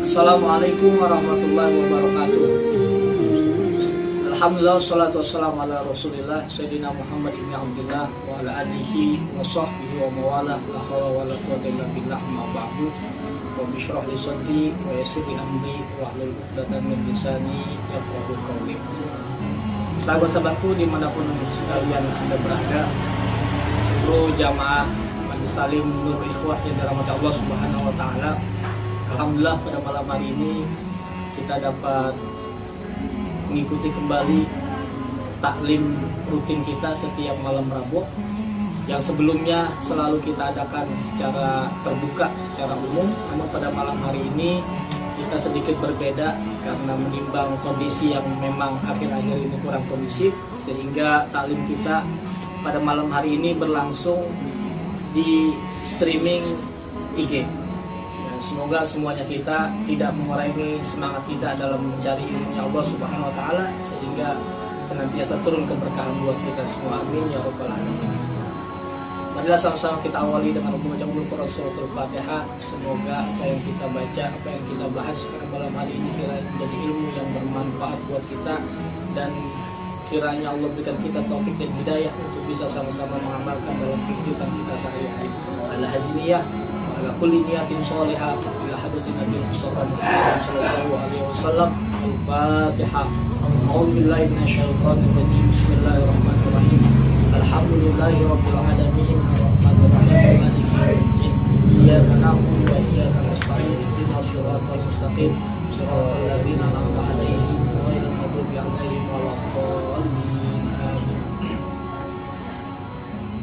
Assalamualaikum warahmatullahi wabarakatuh. Alhamdulillah, salatu wassalamu ala rasulillah Sayyidina Muhammad ibn Abdullah wa ala alihi wa sahbihi wa mawalah. La hawla wa la quwwata illa billah, ma ba'du. Rabbi shrah li sadri wa yassir li amri wa hlul 'uqdatam min lisani yafqahu qawli. Sahabat-sahabatku dimanapun sekalian Anda berada, seluruh jamaah Majelis Talim Nurul Ikhwah yang dirahmati Allah Subhanahu wa taala. Alhamdulillah, pada malam hari ini kita dapat mengikuti kembali taklim rutin kita setiap malam Rabu, yang sebelumnya selalu kita adakan secara terbuka, secara umum. Namun pada malam hari ini kita sedikit berbeda karena menimbang kondisi yang memang akhir-akhir ini kurang kondusif, sehingga taklim kita pada malam hari ini berlangsung di streaming IG. Semoga semuanya kita tidak mengurangi semangat kita dalam mencari ilmunya Allah Subhanahu wa taala, sehingga senantiasa turun keberkahan buat kita semua. Amin ya rabbal alamin. Marilah sama-sama kita awali dengan membaca Al-Qur'an surat Al-Fatihah. Semoga apa yang kita baca, apa yang kita bahas pada malam hari ini kiranya menjadi ilmu yang bermanfaat buat kita, dan kiranya Allah berikan kita taufik dan hidayah untuk bisa sama-sama mengamalkan dalam kehidupan kita sehari-hari. Al-Haziniyah ala kulli niyatin sholihah ila hadratin Nabi sallallahu alaihi wasallam. Al-Fatihah. A'udzu billahi minasyaitonir rajim. Bismillahirrahmanirrahim. Alhamdulillahi rabbil alamin. Arrahmanir rahim. Maliki yaumiddin. Iyyaka na'budu wa iyyaka nasta'in. Ihdinas siratal mustaqim. Shiratal ladzina an'amta 'alaihim ghairil maghdubi 'alaihim waladdallin.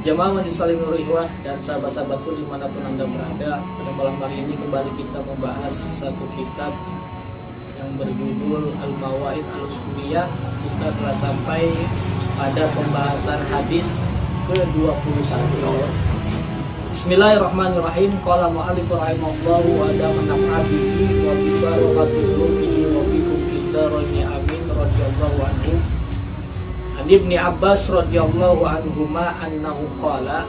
Jamaah Majelis Talim Nurul Ikhwah dan sahabat-sahabatku dimanapun Anda berada, pada malam hari ini kembali kita membahas satu kitab yang berjudul Al-Mawaid Al-Usuliyah. Kita telah sampai pada pembahasan hadis ke-21. Bismillahirrahmanirrahim. Qala mu'allif rahimahullah wa adama naf'abihi wa bi barakatihi wa bikum fid daraini amin radhiyallahu anhu. Ibni Abbas radhiyallahu anhuma annahu qala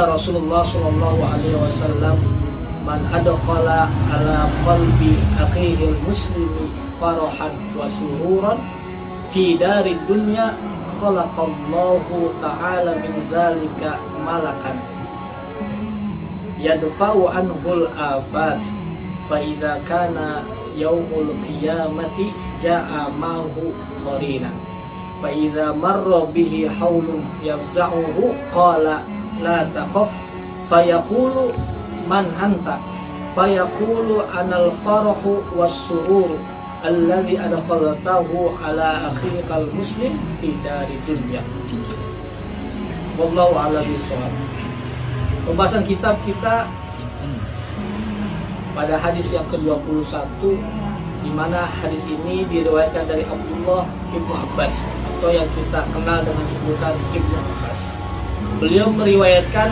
Rasulullah sallallahu alaihi wasallam man adkhala ala qalbi akhihi muslimi farahan wa sururan fi darid dunya khalaqallahu ta'ala min dzalika malakan yadfa'u anhul afat fa idza kana yaumul qiyamati ja'a ma'hu qarina فإذا مر به حول يفزعه قال لا تخف فيقول من أنت فيقول أنا الفرح والسرور الذي أدخلته على أخيك المسلم في دار الدنيا. Wallahu a'lam bishawab. Pembahasan kitab kita pada hadis yang ke-21, di mana hadis ini diriwayatkan dari Abdullah ibnu Abbas atau yang kita kenal dengan sebutan Ibnu Abbas. Beliau meriwayatkan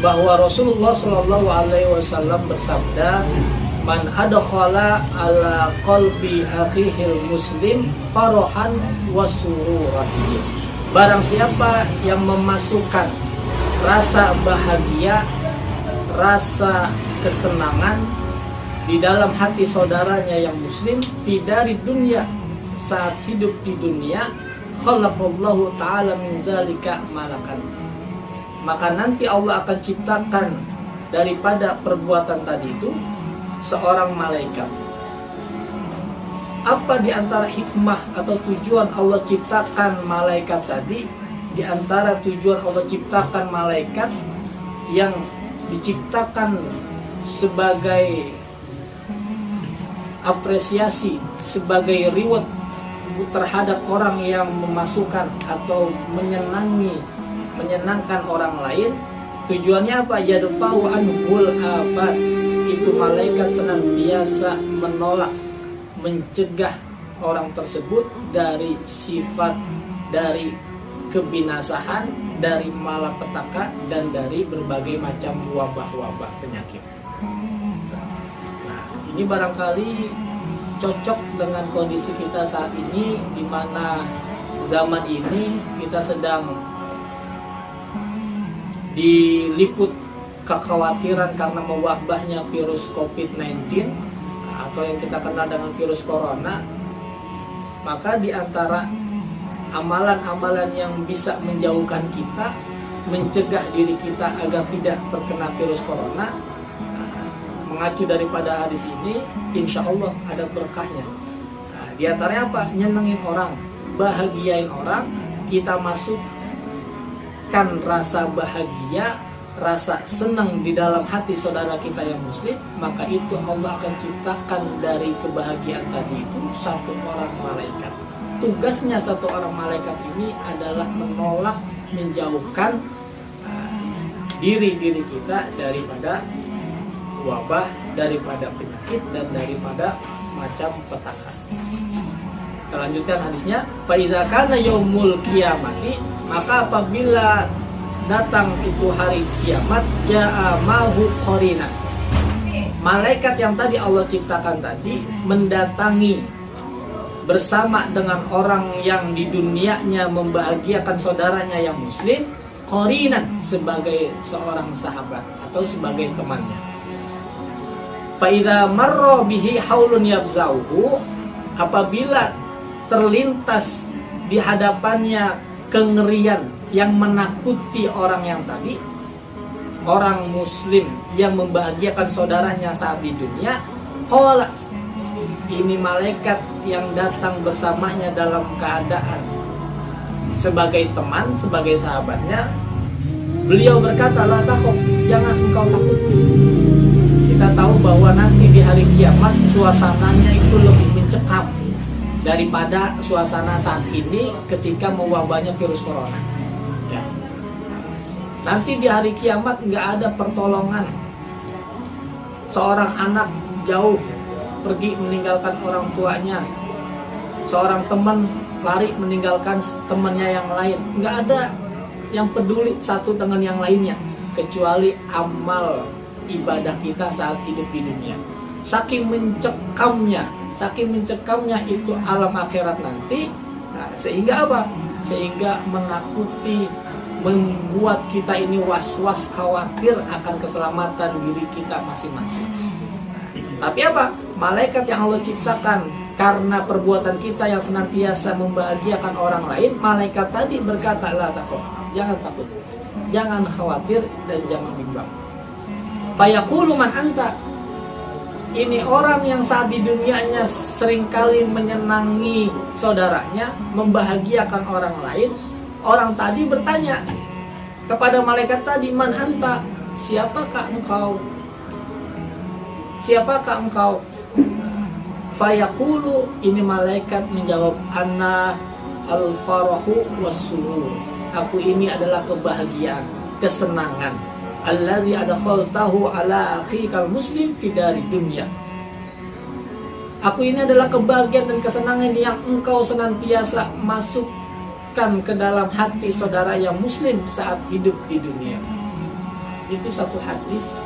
bahwa Rasulullah Shallallahu Alaihi Wasallam bersabda, "Man adkhala ala qalbi akhihil muslim farahan wa sururan." Barang siapa yang memasukkan rasa bahagia, rasa kesenangan di dalam hati saudaranya yang muslim, fi dari dunia, saat hidup di dunia, khalaqallahu ta'ala min zalika malakan, maka nanti Allah akan ciptakan daripada perbuatan tadi itu seorang malaikat. Apa di antara hikmah atau tujuan Allah ciptakan malaikat tadi? Di antara tujuan Allah ciptakan malaikat yang diciptakan sebagai apresiasi, sebagai reward terhadap orang yang memasukkan atau menyenangkan orang lain. Tujuannya apa? Yadfa'u anhul afat. Itu malaikat senantiasa menolak, mencegah orang tersebut dari sifat, dari kebinasaan, dari malapetaka, dan dari berbagai macam wabah-wabah penyakit. Nah, ini barangkali cocok dengan kondisi kita saat ini, di mana zaman ini kita sedang diliput kekhawatiran karena mewabahnya virus COVID-19. atau yang kita kenal dengan virus corona, maka di antara amalan-amalan yang bisa menjauhkan kita, mencegah diri kita agar tidak terkena virus corona, mengacu daripada hadis ini, insya Allah ada berkahnya. Di antaranya apa? Nyenengin orang, bahagiain orang. Kita masukkan rasa bahagia, rasa senang di dalam hati saudara kita yang muslim, maka itu Allah akan ciptakan dari kebahagiaan tadi itu satu orang malaikat. Tugasnya satu orang malaikat ini adalah menolak, menjauhkan diri-diri kita daripada wabah, daripada penyakit, dan daripada macam petaka. Kita lanjutkan hadisnya. Fa iza kana yaumul qiyamati, maka apabila datang itu hari kiamat, jaa mahu qarina. Malaikat yang tadi Allah ciptakan tadi mendatangi bersama dengan orang yang di dunianya membahagiakan saudaranya yang muslim, qarinan, sebagai seorang sahabat atau sebagai temannya. Fa idza marra bihi haulun yabzauhu, apabila terlintas di hadapannya kengerian yang menakuti orang yang tadi, orang muslim yang membahagiakan saudaranya saat di dunia, qala, ini malaikat yang datang bersamanya dalam keadaan sebagai teman, sebagai sahabatnya, beliau berkata, la takhaf, jangan engkau takut. Kita tahu bahwa nanti di hari kiamat suasananya itu lebih mencekam daripada suasana saat ini ketika mewabahnya virus corona. Ya. Nanti di hari kiamat nggak ada pertolongan. Seorang anak jauh pergi meninggalkan orang tuanya, seorang teman lari meninggalkan temannya yang lain, nggak ada yang peduli satu dengan yang lainnya kecuali amal ibadah kita saat hidup di dunia. Saking mencekamnya itu alam akhirat nanti. Nah, sehingga apa? Sehingga menakuti, membuat kita ini was-was, khawatir akan keselamatan diri kita masing-masing. Tapi apa? Malaikat yang Allah ciptakan karena perbuatan kita yang senantiasa membahagiakan orang lain, malaikat tadi berkata, la takhaf, jangan takut, jangan khawatir, dan jangan bimbang. Fayaqulu man anta, ini orang yang saat di dunianya seringkali menyenangi saudaranya, membahagiakan orang lain. Orang tadi bertanya kepada malaikat tadi, man anta, siapakah engkau? Siapakah engkau? Fayaqulu, ini malaikat menjawab, ana al-farahu was-surur, aku ini adalah kebahagiaan, kesenangan, allazi adkhaltahu ala akhikal muslim fi dari dunya. Aku ini adalah kebahagiaan dan kesenangan yang engkau senantiasa masukkan ke dalam hati saudara yang muslim saat hidup di dunia. Itu satu hadis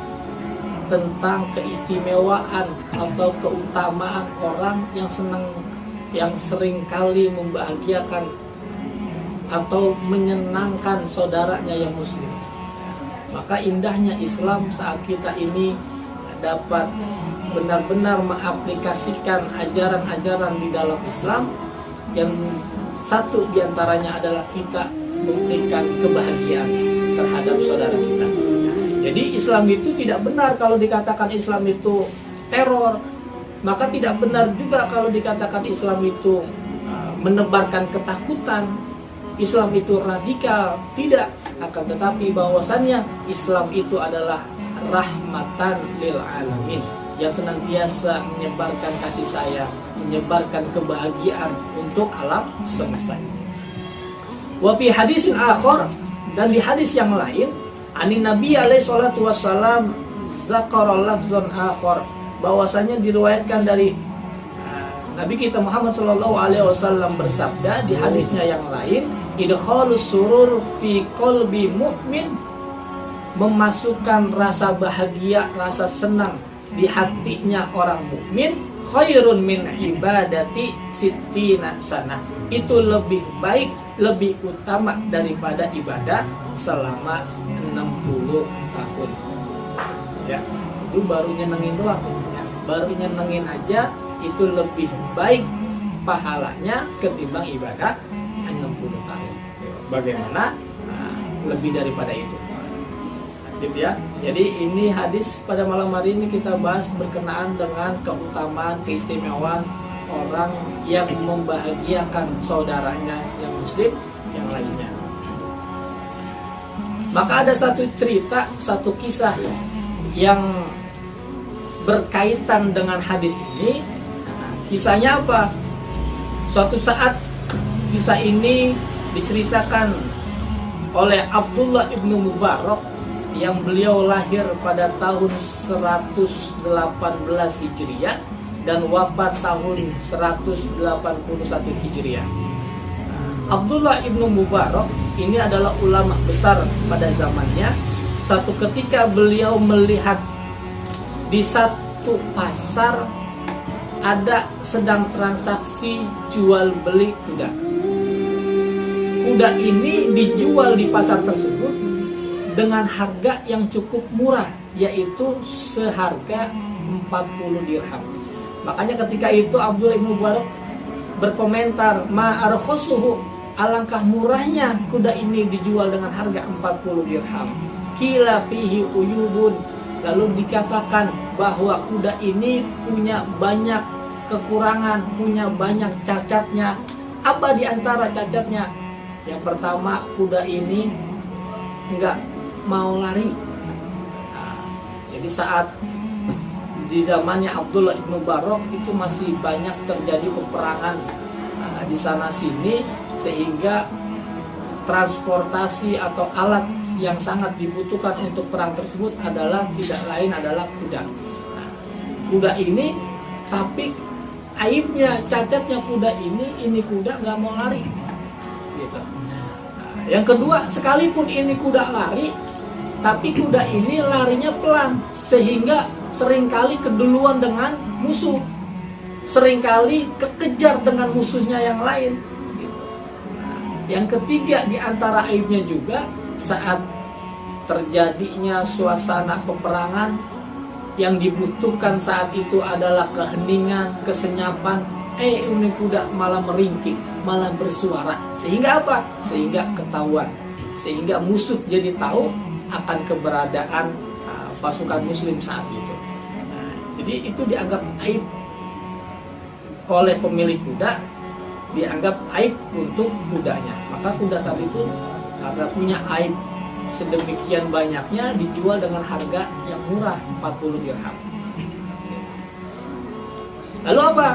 tentang keistimewaan atau keutamaan orang yang senang, yang seringkali membahagiakan atau menyenangkan saudaranya yang muslim. Maka indahnya Islam saat kita ini dapat benar-benar mengaplikasikan ajaran-ajaran di dalam Islam, yang satu diantaranya adalah kita memberikan kebahagiaan terhadap saudara kita. Jadi Islam itu tidak benar kalau dikatakan Islam itu teror, maka tidak benar juga kalau dikatakan Islam itu menebarkan ketakutan, Islam itu radikal. Tidak, akan tetapi bahwasannya Islam itu adalah rahmatan lil alamin, yang senantiasa menyebarkan kasih sayang, menyebarkan kebahagiaan untuk alam semesta. Wa fi hadisin akhar, dan di hadis yang lain, ani Nabi alaihi salatu wassalam zakara lafzan akhar, bahwasanya diriwayatkan dari Nabi kita Muhammad sallallahu alaihi wasallam bersabda di hadisnya yang lain, idkhalus surur fi qalbi mu'min, memasukkan rasa bahagia, rasa senang di hatinya orang mukmin, khairun min ibadati sittina sana, itu lebih baik, lebih utama daripada ibadah selama 60 tahun. Ya, itu baru nyenengin doang. Ya. baru nyenengin aja itu lebih baik pahalanya ketimbang ibadah 60 tahun. Bagaimana? Nah, lebih daripada itu. Gitu ya. Jadi ini hadis pada malam hari ini kita bahas berkenaan dengan keutamaan, keistimewaan orang yang membahagiakan saudaranya yang muslim yang lainnya. Maka ada satu cerita, satu kisah yang berkaitan dengan hadis ini. Kisahnya apa? Suatu saat kisah ini diceritakan oleh Abdullah ibnu Mubarak yang beliau lahir pada tahun 118 Hijriah dan wafat tahun 181 Hijriah. Abdullah ibnu Mubarak ini adalah ulama besar pada zamannya. Suatu ketika beliau melihat di satu pasar ada sedang transaksi jual beli kuda. Kuda ini dijual di pasar tersebut dengan harga yang cukup murah, yaitu seharga 40 dirham. Makanya ketika itu Abdullah ibnu Mubarak berkomentar, ma'arkhosuhu, alangkah murahnya kuda ini dijual dengan harga 40 dirham. Kila fihi uyubun, lalu dikatakan bahwa kuda ini punya banyak kekurangan, punya banyak cacatnya. Apa di antara cacatnya? Yang pertama, kuda ini enggak mau lari. Nah, jadi saat di zamannya Abdullah ibnu Mubarak itu masih banyak terjadi peperangan di sana sini, sehingga transportasi atau alat yang sangat dibutuhkan untuk perang tersebut adalah tidak lain adalah kuda. Nah, kuda ini, tapi aibnya, cacatnya kuda ini kuda nggak mau lari. Gitu. Nah, yang kedua, sekalipun ini kuda lari, tapi kuda ini larinya pelan, sehingga seringkali keduluan dengan musuh, seringkali kekejar dengan musuhnya yang lain. Gitu. Nah, yang ketiga di antara aibnya juga, saat terjadinya suasana peperangan, yang dibutuhkan saat itu adalah keheningan, kesenyapan, ini kuda malah meringkik, malah bersuara. Sehingga apa? Sehingga ketahuan, sehingga musuh jadi tahu akan keberadaan pasukan muslim saat itu. Nah, jadi itu dianggap aib oleh pemilik kuda, dianggap aib untuk kudanya. Maka kuda tadi itu karena punya aib sedemikian banyaknya dijual dengan harga yang murah, 40 dirham. Lalu apa?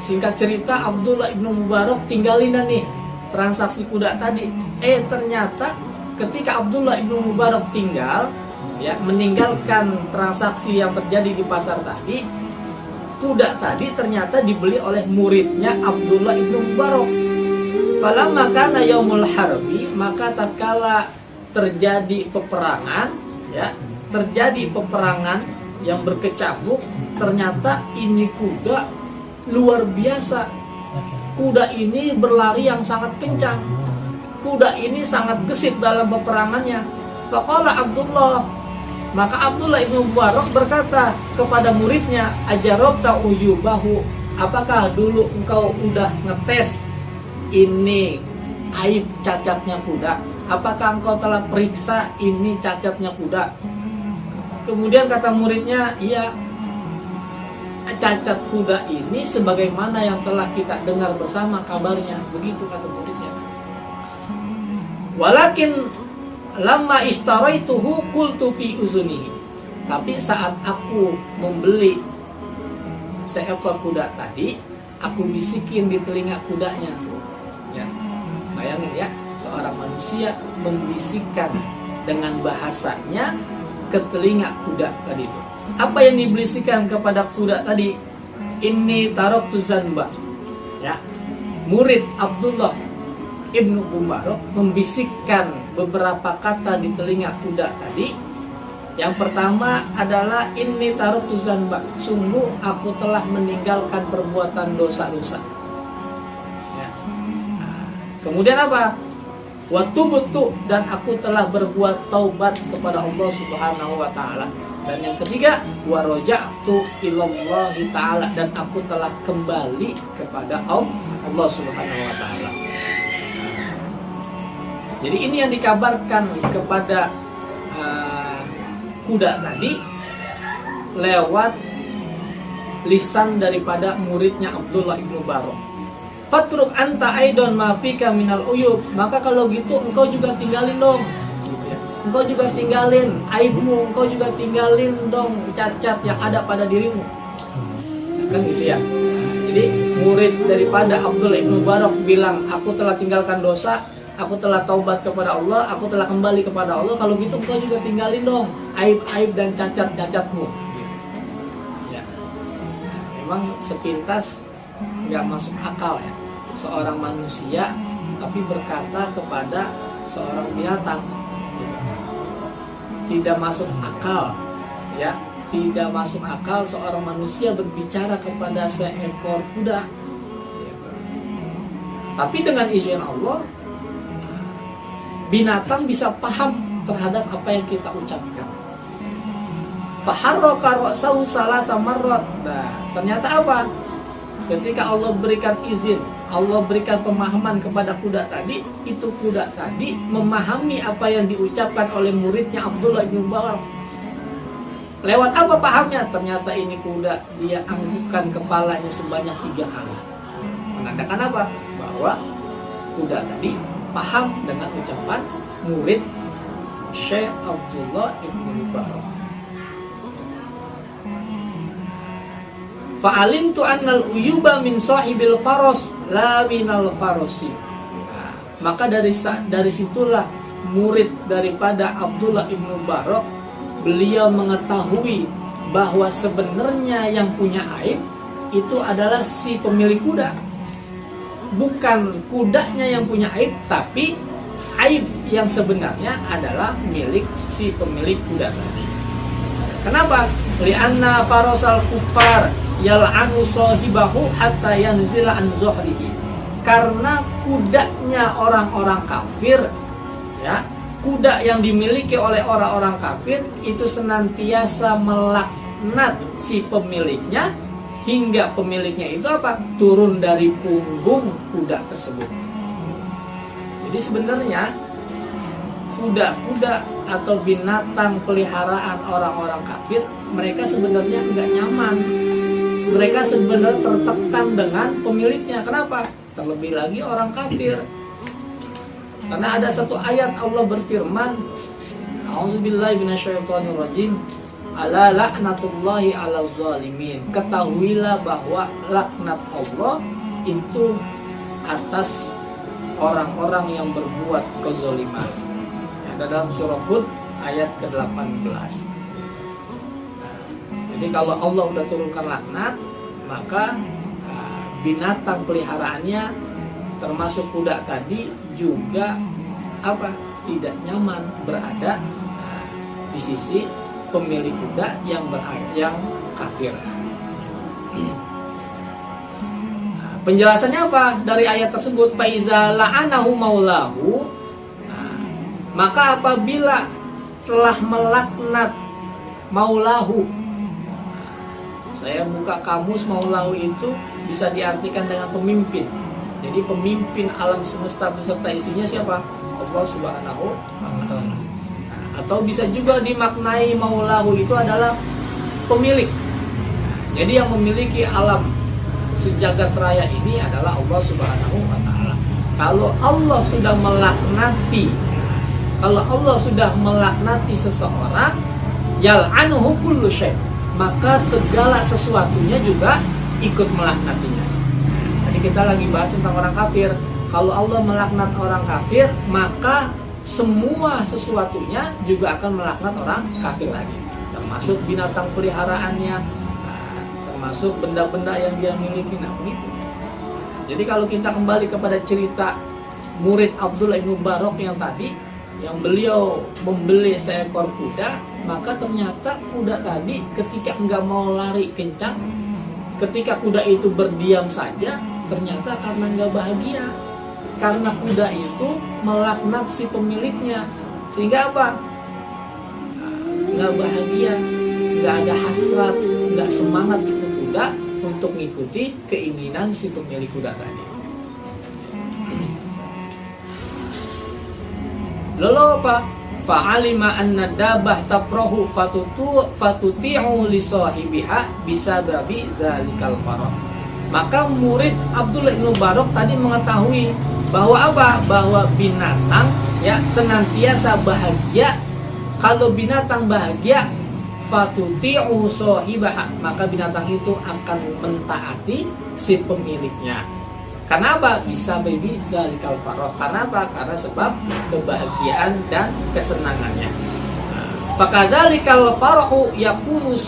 Singkat cerita, Abdullah ibnu Mubarak tinggalin nih transaksi kuda tadi. Ternyata ketika Abdullah ibnu Mubarak tinggal, ya, meninggalkan transaksi yang terjadi di pasar tadi, kuda tadi ternyata dibeli oleh muridnya Abdullah ibnu Mubarak. Falamma kana yaumul harbi, maka tatkala terjadi peperangan, ya, terjadi peperangan yang berkecamuk, ternyata ini kuda luar biasa. Kuda ini berlari yang sangat kencang. Kuda ini sangat gesit dalam peperangannya. Faqala Abdullah, maka Abdullah ibnu Mubarak berkata kepada muridnya, ajarabta uyubahu, apakah dulu engkau udah ngetes ini aib cacatnya kuda? Apakah engkau telah periksa ini cacatnya kuda? Kemudian kata muridnya, iya, cacat kuda ini sebagaimana yang telah kita dengar bersama kabarnya. Begitu kata muridnya. Walakin lamma istaraituhu qultu fi uzunihi, tapi saat aku membeli seekor kuda tadi, aku bisikin di telinga kudanya. Ya, bayangin ya, seorang manusia membisikkan dengan bahasanya ke telinga kuda tadi itu. Apa yang dibisikkan kepada kuda tadi? Inni taraktu zanba. Ya, murid Abdullah ibnu Mubarak membisikkan beberapa kata di telinga kuda tadi. Yang pertama adalah inni taraktu zanba, sungguh aku telah meninggalkan perbuatan dosa-dosa. Ya. Kemudian apa? wa tubtu, dan aku telah berbuat taubat kepada Allah Subhanahu wa taala. Dan yang ketiga, wa raja'tu ilallahi taala, dan aku telah kembali kepada Allah Subhanahu wa taala. Jadi ini yang dikabarkan kepada kuda tadi lewat lisan daripada muridnya Abdullah ibnu Barok. Fatruk anta aidon mafika minal uyub, maka kalau gitu engkau juga tinggalin dong, engkau juga tinggalin aibmu, engkau juga tinggalin dong cacat yang ada pada dirimu, kan gitu ya. Jadi murid daripada Abdullah ibnu Barok bilang, aku telah tinggalkan dosa, aku telah taubat kepada Allah, aku telah kembali kepada Allah. Kalau gitu engkau juga tinggalin dong aib-aib dan cacat-cacatmu. Ya. Memang sepintas nggak masuk akal ya, seorang manusia tapi berkata kepada seorang binatang. Tidak masuk akal ya, tidak masuk akal seorang manusia berbicara kepada seekor kuda. Tapi dengan izin Allah, binatang bisa paham terhadap apa yang kita ucapkan. Faharraka ra'sahu salasa marrat. Nah, ternyata apa? Ketika Allah berikan izin, Allah berikan pemahaman kepada kuda tadi, itu kuda tadi memahami apa yang diucapkan oleh muridnya Abdullah bin Barok. Lewat apa pahamnya? Ternyata ini kuda dia anggukkan kepalanya sebanyak 3 kali. Menandakan apa? Bahwa kuda tadi paham dengan ucapan murid Syekh Abdullah ibnu Barok. Fa'alim tu annal uyuba min sahibil faros la minal farosi. Nah, maka dari situlah murid daripada Abdullah ibnu Barok, beliau mengetahui bahwa sebenarnya yang punya aib itu adalah si pemilik kuda. Bukan kudanya yang punya aib, tapi aib yang sebenarnya adalah milik si pemilik kuda tadi. Kenapa? Li'anna farosal kuffar yal'anu sahibahu hatta yanzila an zuhrihi. Karena kudanya orang-orang kafir, ya, kuda yang dimiliki oleh orang-orang kafir itu senantiasa melaknat si pemiliknya hingga pemiliknya itu apa? Turun dari punggung kuda tersebut. Jadi sebenarnya kuda-kuda atau binatang peliharaan orang-orang kafir, mereka sebenarnya nggak nyaman. Mereka sebenarnya tertekan dengan pemiliknya. Kenapa? Terlebih lagi orang kafir. Karena ada satu ayat Allah berfirman, A'udzubillahi minasyaitonirrajim, ala la'natullahi 'alal zalimin. Ketahuilah bahwa laknat Allah itu atas orang-orang yang berbuat kezaliman. Ada dalam surah Hud ayat ke-18. Jadi kalau Allah udah turunkan laknat, maka binatang peliharaannya termasuk kuda tadi juga apa? Tidak nyaman berada di sisi pemilik kuda yang kafir. Penjelasannya apa dari ayat tersebut? Faiza la'anahu maulahu. Maka apabila telah melaknat maulahu, saya buka kamus, maulahu itu bisa diartikan dengan pemimpin. Jadi pemimpin alam semesta beserta isinya siapa? Allah Subhanahu wa ta'ala. Atau bisa juga dimaknai maulahu itu adalah pemilik. Jadi yang memiliki alam sejagat raya ini adalah Allah Subhanahu wa ta'ala. Kalau Allah sudah melaknati seseorang, yal'anuhu kullu syai', maka segala sesuatunya juga ikut melaknatinya. Tadi kita lagi bahas tentang orang kafir. Kalau Allah melaknat orang kafir, maka semua sesuatunya juga akan melaknat orang kafir lagi, termasuk binatang peliharaannya, termasuk benda-benda yang dia miliki. Nah begitu. Jadi kalau kita kembali kepada cerita murid Abdullah ibnu Barok yang tadi, yang beliau membeli seekor kuda, maka ternyata kuda tadi ketika enggak mau lari kencang, ketika kuda itu berdiam saja, ternyata karena enggak bahagia, karena kuda itu melaknat si pemiliknya, sehingga apa? Nggak bahagia, nggak ada hasrat, nggak semangat itu kuda untuk mengikuti keinginan si pemilik kuda tadi. Lalu apa? Fa'alima anna dabah tafrahu fatuti'u li sahibiha bisababi zalikal farah. Maka murid Abdullah bin Mubarak tadi mengetahui bahwa apa? Bahwa binatang ya senantiasa bahagia. Kalau binatang bahagia, fatuti'u sahibaha, maka binatang itu akan mentaati si pemiliknya. Kenapa? Bisa baby zalikal farah. Karena apa? Karena sebab kebahagiaan dan kesenangannya. Fakadzalikal farahu yakunu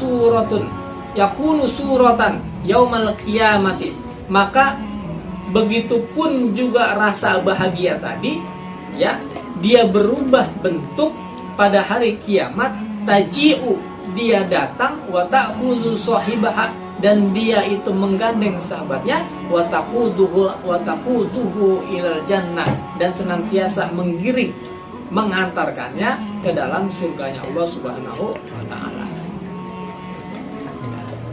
suratan yaumal qiyamati. Maka begitupun juga rasa bahagia tadi ya, dia berubah bentuk pada hari kiamat. Taji'u, dia datang, wa ta'khuzu sahibaha, dan dia itu menggandeng sahabatnya, wa taquduhu ilal jannah, dan senantiasa menggiring, mengantarkannya ke dalam surganya Allah Subhanahu wa taala.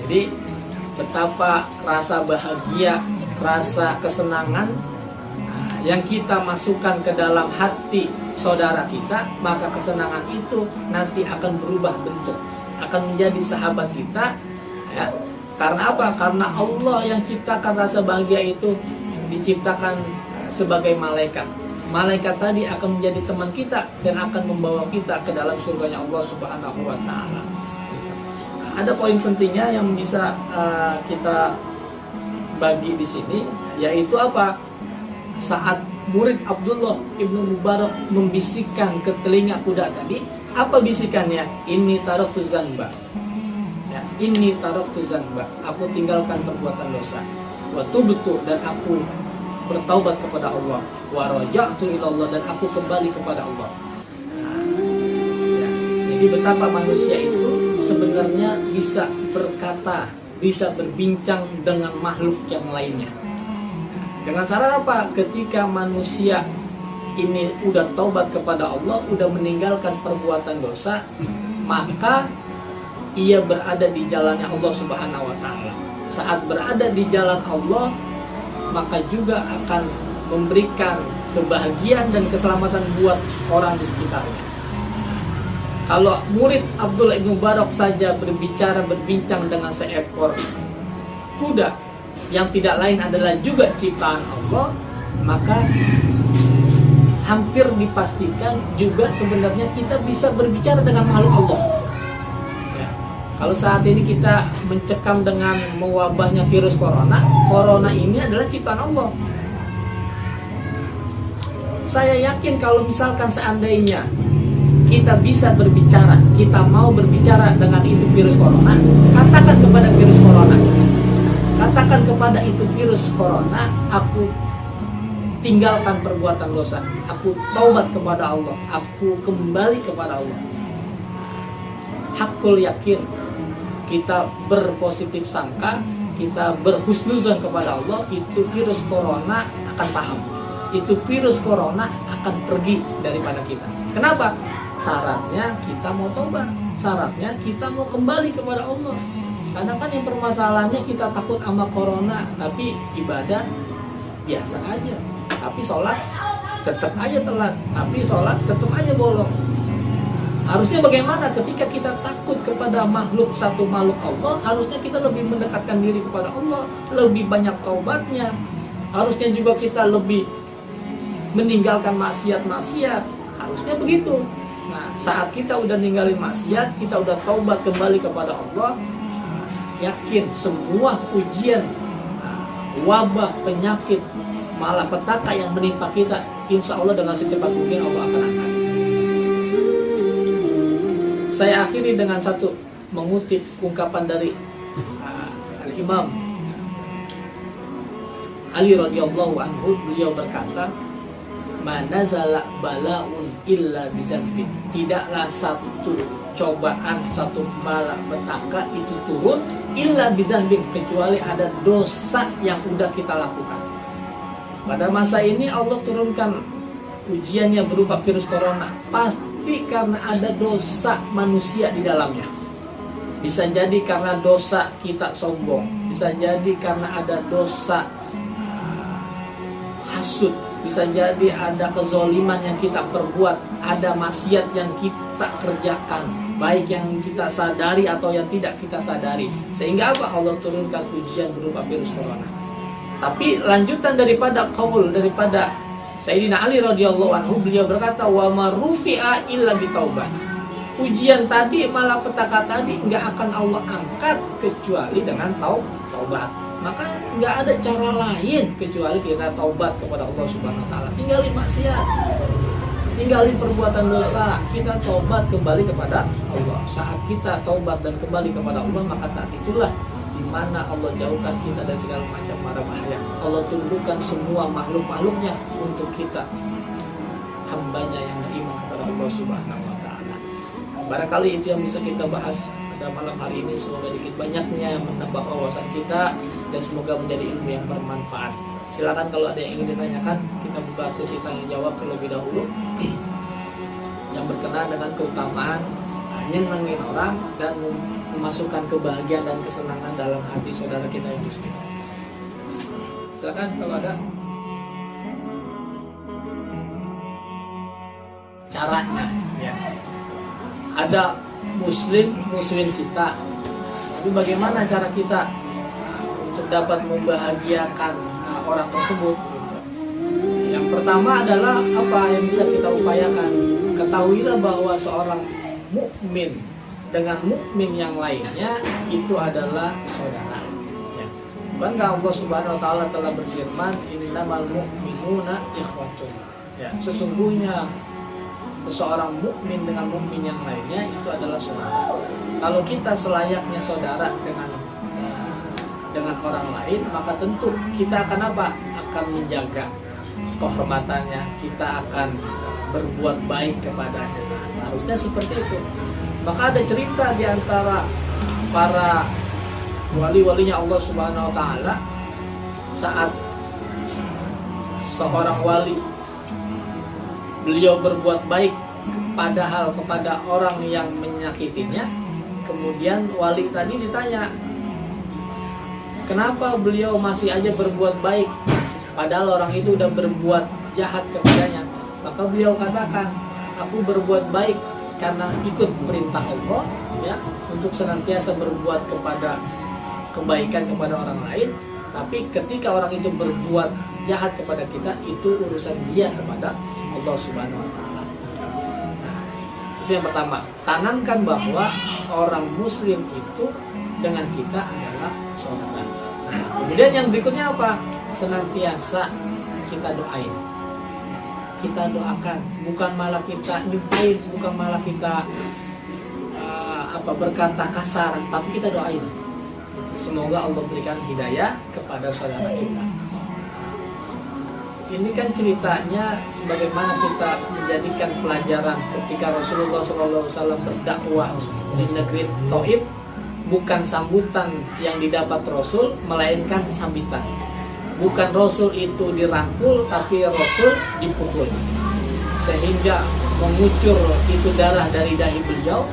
Jadi betapa rasa bahagia, rasa kesenangan yang kita masukkan ke dalam hati saudara kita, maka kesenangan itu nanti akan berubah bentuk, akan menjadi sahabat kita ya. Karena apa? Karena Allah yang ciptakan rasa bahagia itu diciptakan sebagai malaikat. Malaikat tadi akan menjadi teman kita dan akan membawa kita ke dalam surganya Allah Subhanahu wa taala. Ada poin pentingnya yang bisa kita bagi di sini, yaitu apa? Saat murid Abdullah ibnu Mubarak membisikkan ke telinga kuda tadi, apa bisikannya? Inni taraktu zanba. Ya, inni taraktu zanba. Aku tinggalkan perbuatan dosa. Wa tubtu, dan aku bertaubat kepada Allah. Wa raja'tu ila Allah, dan aku kembali kepada Allah. Ya, jadi betapa manusia itu sebenarnya bisa berkata, bisa berbincang dengan makhluk yang lainnya. Dengan cara apa? Ketika manusia ini udah taubat kepada Allah, udah meninggalkan perbuatan dosa, maka ia berada di jalannya Allah Subhanahu wa taala. Saat berada di jalan Allah, maka juga akan memberikan kebahagiaan dan keselamatan buat orang di sekitarnya. Kalau murid Abdullah bin Mubarak saja berbincang dengan seekor kuda yang tidak lain adalah juga ciptaan Allah, maka hampir dipastikan juga sebenarnya kita bisa berbicara dengan makhluk Allah. Ya. Kalau saat ini kita mencekam dengan mewabahnya virus corona ini adalah ciptaan Allah. Saya yakin kalau misalkan seandainya kita bisa berbicara, kita mau berbicara dengan itu virus corona, katakan kepada virus corona, katakan kepada itu virus corona, aku tinggalkan perbuatan dosa, aku taubat kepada Allah, aku kembali kepada Allah. Hakul yakin, kita berpositif sangka, kita berhusnuzon kepada Allah, itu virus corona akan paham, itu virus corona akan pergi daripada kita. Kenapa? Syaratnya kita mau taubat, syaratnya kita mau kembali kepada Allah. Karena kan yang permasalahannya kita takut sama corona, tapi ibadah biasa aja, tapi sholat tetap aja telat, tapi sholat tetap aja bolong. Harusnya bagaimana ketika kita takut kepada satu makhluk Allah, harusnya kita lebih mendekatkan diri kepada Allah, lebih banyak taubatnya. Harusnya juga kita lebih meninggalkan maksiat-maksiat, harusnya begitu. Nah, saat kita udah ninggalin maksiat, kita udah taubat kembali kepada Allah, yakin semua ujian, wabah, penyakit, malapetaka yang menimpa kita, insya Allah dengan secepat mungkin Allah akan angkat. Saya akhiri dengan satu mengutip ungkapan dari Imam Ali radhiyallahu anhu. Beliau berkata, "Manazala balaun illa bizanbi." Tidaklah satu cobaan, satu malapetaka itu turun illa bizanbi, kecuali ada dosa yang udah kita lakukan. Pada masa ini Allah turunkan ujiannya berupa virus corona, pasti karena ada dosa manusia di dalamnya. Bisa jadi karena dosa kita sombong, bisa jadi karena ada dosa hasud, bisa jadi ada kezoliman yang kita perbuat, ada maksiat yang kita kerjakan, baik yang kita sadari atau yang tidak kita sadari. Sehingga apa? Allah turunkan ujian berupa virus corona. Tapi lanjutan daripada qaul daripada Sayyidina Ali radhiyallahu anhu, beliau berkata, wa ma rufi'a illa bitaubat. Ujian tadi, malah petaka tadi nggak akan Allah angkat kecuali dengan taubat. Maka nggak ada cara lain kecuali kita taubat kepada Allah Subhanahu Wa Taala. Tinggalin maksiat, tinggalin perbuatan dosa, kita taubat kembali kepada Allah. Saat kita taubat dan kembali kepada Allah, maka saat itulah di mana Allah jauhkan kita dari segala macam mara bahaya. Allah tundukkan semua makhluk-makhluknya untuk kita, hambanya yang beriman kepada Allah Subhanahu Wa Taala. Barangkali itu yang bisa kita bahas pada malam hari ini. Semoga dikit banyaknya menambah wawasan kita dan semoga menjadi ilmu yang bermanfaat. Silakan kalau ada yang ingin ditanyakan, kita buka sesi tanya jawab terlebih dahulu yang berkenaan dengan keutamaan nyenengin orang dan memasukkan kebahagiaan dan kesenangan dalam hati saudara kita yang muslim. Silakan kalau ada. Caranya ya. Ada muslim kita, tapi bagaimana cara kita untuk dapat membahagiakan orang tersebut? Yang pertama adalah apa yang bisa kita upayakan? Ketahuilah bahwa seorang mukmin dengan mukmin yang lainnya itu adalah saudara. Ya. Bukankah Allah Subhanahu Wa Taala telah berfirman, innamal mu'minuna ikhwatun. Ya. Sesungguhnya seorang mukmin dengan mukmin yang lainnya itu adalah saudara. Kalau kita selayaknya saudara dengan orang lain, maka tentu kita akan apa? Akan menjaga kehormatannya, kita akan berbuat baik kepadanya. Seharusnya seperti itu. Maka ada cerita di antara para wali-walinya Allah Subhanahu Wa Taala, saat seorang wali beliau berbuat baik padahal kepada orang yang menyakitinya. Kemudian wali tadi ditanya, kenapa beliau masih aja berbuat baik padahal orang itu udah berbuat jahat kepadanya? Maka beliau katakan, aku berbuat baik karena ikut perintah Allah, ya, untuk senantiasa berbuat kepada kebaikan kepada orang lain. Tapi ketika orang itu berbuat jahat kepada kita, itu urusan dia kepada Allah Subhanahu Wa Taala. Itu yang pertama. Tanamkan bahwa orang muslim itu dengan kita adalah saudara. Kemudian yang berikutnya apa? Senantiasa kita doain, kita doakan, bukan malah kita nyumpain, bukan malah kita berkata kasar, tapi kita doain. Semoga Allah berikan hidayah kepada saudara kita. Ini kan ceritanya sebagaimana kita menjadikan pelajaran ketika Rasulullah SAW berdakwah di negeri Taif, bukan sambutan yang didapat Rasul, melainkan sambitan. Bukan Rasul itu dirangkul, tapi Rasul dipukul sehingga mengucur itu darah dari dahi beliau,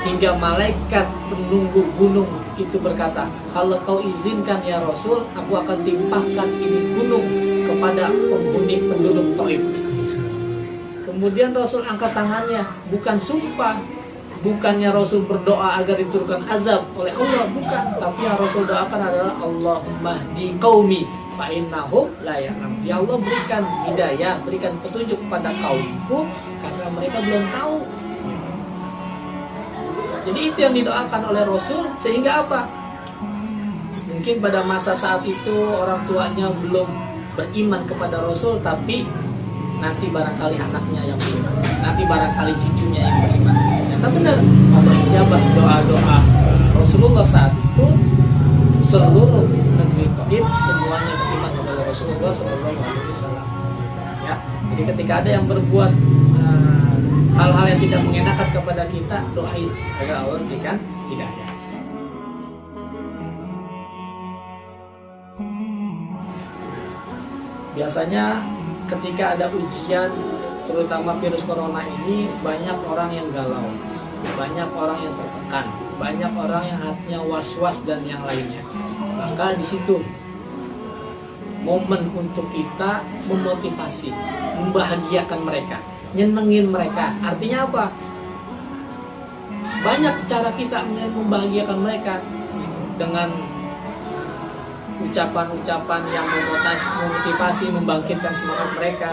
hingga malaikat penunggu gunung itu berkata, kalau kau izinkan ya Rasul, aku akan timpahkan ini gunung kepada penghuni penduduk Taif. Kemudian Rasul angkat tangannya, bukan sumpah, bukannya Rasul berdoa agar diturunkan azab oleh Allah, bukan, tapi yang Rasul doakan adalah Allahumma hdi qaumi fa innahum la ya'lamun. Ya Allah, berikan hidayah, berikan petunjuk kepada kaumku karena mereka belum tahu. Jadi itu yang didoakan oleh Rasul, sehingga apa? Mungkin pada masa saat itu orang tuanya belum beriman kepada Rasul, tapi nanti barangkali anaknya yang beriman, nanti barangkali cucunya yang beriman. Ternyata benar, Allah ijabah doa-doa Rasulullah saat itu. Seluruh negeri Taif semuanya beriman kepada Rasulullah SAW. Ya, jadi ketika ada yang berbuat hal-hal yang tidak mengenakan kepada kita, doain agar Allah berikan hidayah. Biasanya ketika ada ujian, terutama virus corona ini, banyak orang yang galau, banyak orang yang tertekan, banyak orang yang hatinya was-was dan yang lainnya. Maka di situ momen untuk kita memotivasi, membahagiakan mereka, nyenengin mereka. Artinya apa? Banyak cara kita membahagiakan mereka dengan ucapan-ucapan yang memotivasi, membangkitkan semangat mereka.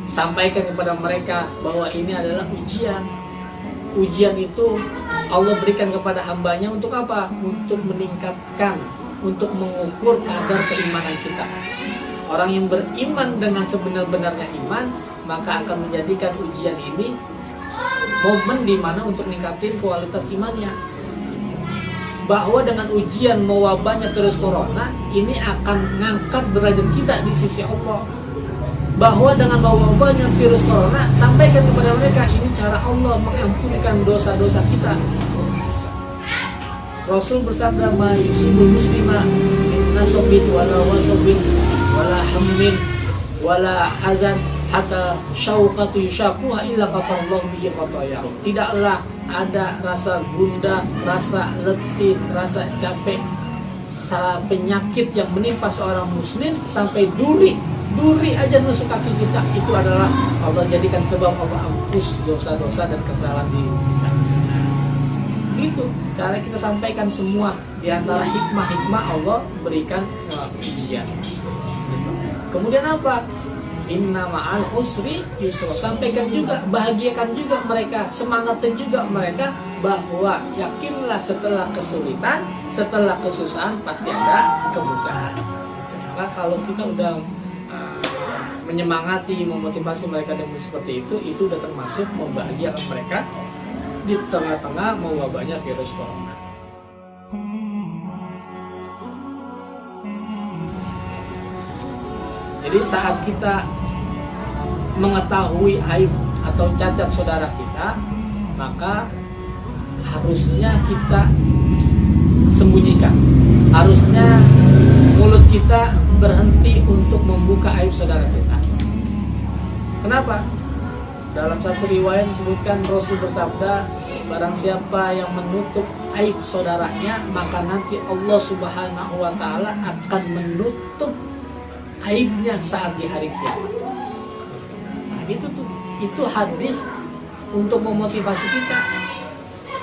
Sampaikan kepada mereka bahwa ini adalah ujian. Ujian itu Allah berikan kepada hambanya untuk apa? Untuk meningkatkan, untuk mengukur kadar keimanan kita. Orang yang beriman dengan sebenar-benarnya iman, maka akan menjadikan ujian ini momen dimana untuk meningkatin kualitas imannya. Bahwa dengan ujian mewabahnya virus corona, ini akan mengangkat derajat kita di sisi Allah. Bahwa dengan mewabahnya virus corona, sampaikan kepada mereka ini cara Allah mengampunkan dosa-dosa kita. Rasul bersabda, "Ma yusibul muslima min nasabin wala wasabin wala hammin wala adzan hatta syauqatu yushaquha illa kafarallahu bihi khatayahu." Tidaklah ada rasa gundah, rasa letih, rasa capek, penyakit yang menimpa seorang muslim sampai duri aja nusuk kaki kita, itu adalah Allah jadikan sebab Allah hapus dosa-dosa dan kesalahan diri kita. Itu cara kita sampaikan semua. Di antara hikmah-hikmah Allah berikan ujian. Kemudian apa? Inna ma'al usri yusra. Sampaikan juga, bahagiakan juga mereka, semangatin juga mereka bahwa yakinlah setelah kesulitan, setelah kesusahan pasti ada kemudahan. Maka kalau kita udah menyemangati, memotivasi mereka dengan seperti itu udah termasuk membahagiakan mereka di tengah-tengah mewabahnya virus corona. Jadi saat kita mengetahui aib atau cacat saudara kita, maka harusnya kita sembunyikan. Harusnya mulut kita berhenti untuk membuka aib saudara kita. Kenapa? Dalam satu riwayat disebutkan Rasul bersabda, barang siapa yang menutup aib saudaranya, maka nanti Allah Subhanahu wa taala akan menutup aibnya saat di hari kiamat. Nah, itu hadis untuk memotivasi kita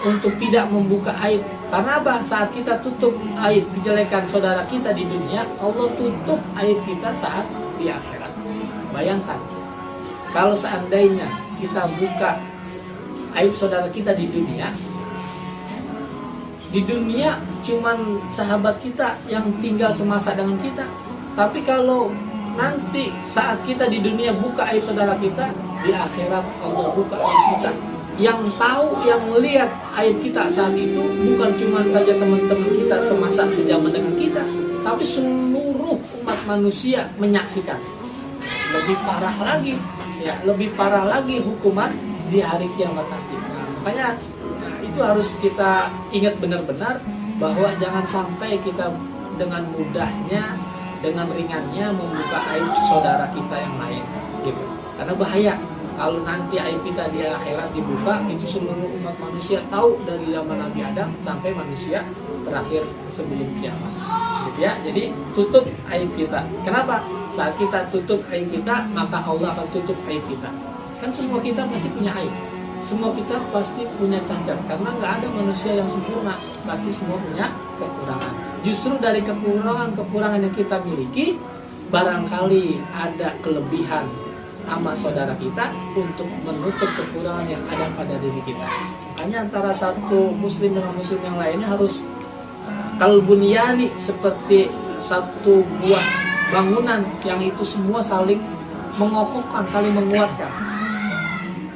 untuk tidak membuka aib. Karena apa? Saat kita tutup aib kejelekan saudara kita di dunia, Allah tutup aib kita saat di akhirat. Bayangkan, kalau seandainya kita buka aib saudara kita di dunia cuman sahabat kita yang tinggal semasa dengan kita. Tapi kalau nanti saat kita di dunia buka aib saudara kita, di akhirat Allah buka aib kita. Yang tahu, yang melihat aib kita saat itu bukan cuma saja teman-teman kita semasa sejaman dengan kita, tapi seluruh umat manusia menyaksikan. Lebih parah lagi, ya, lebih parah lagi hukuman di hari kiamat nanti. Makanya itu harus kita ingat benar-benar bahwa jangan sampai kita dengan mudahnya, dengan ringannya membuka aib saudara kita yang lain, gitu. Karena bahaya kalau nanti aib kita di akhirat dibuka, itu seluruh umat manusia tahu dari zaman Nabi Adam sampai manusia terakhir sebelum kiamat. Gitu ya. Jadi tutup aib kita. Kenapa? Saat kita tutup aib kita, maka Allah akan tutup aib kita. Kan semua kita pasti punya aib. Semua kita pasti punya cacat, karena nggak ada manusia yang sempurna, pasti semua punya kekurangan. Justru dari kekurangan yang kita miliki, barangkali ada kelebihan sama saudara kita untuk menutup kekurangan yang ada pada diri kita. Makanya antara satu muslim dengan muslim yang lainnya harus kalbunyani, seperti satu buah bangunan yang itu semua saling mengokohkan, saling menguatkan.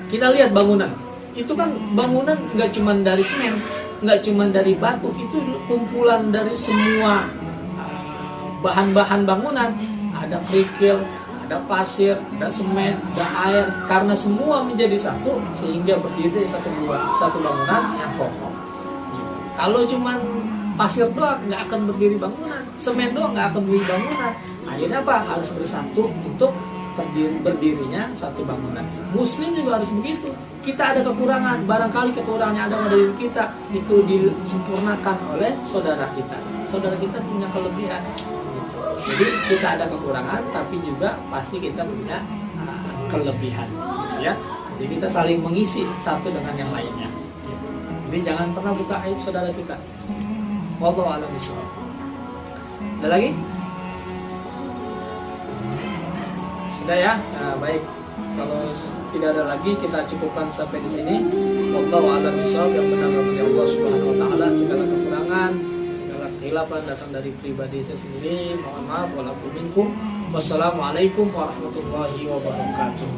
Kita lihat bangunan, itu kan bangunan nggak cuma dari semen, nggak cuma dari batu, itu kumpulan dari semua bahan-bahan bangunan. Ada kerikil, ada pasir, ada semen, ada air. Karena semua menjadi satu, sehingga berdiri dari satu bangunan yang kokoh. Kalau cuma pasir doang nggak akan berdiri bangunan, semen doang nggak akan berdiri bangunan. Akhirnya apa? Harus bersatu untuk berdirinya satu bangunan. Muslim juga harus begitu. Kita ada kekurangan, barangkali kekurangannya ada pada diri kita, itu disempurnakan oleh saudara kita. Saudara kita punya kelebihan. Gitu. Jadi kita ada kekurangan, tapi juga pasti kita punya kelebihan. Gitu ya. Jadi kita saling mengisi satu dengan yang lainnya. Gitu. Jadi jangan pernah buka aib saudara kita. Wallahu a'lam bishawab. Ada lagi? Sudah ya? Nah, baik. Kalau tidak ada lagi, kita cukupkan sampai di sini. Wallahu a'lam bishawab. Yang benar dari Allah Subhanahu wa taala. Segala kekurangan, segala kehilapan datang dari pribadi saya sendiri. Mohon maaf walaupun minkum. Wassalamualaikum warahmatullahi wabarakatuh.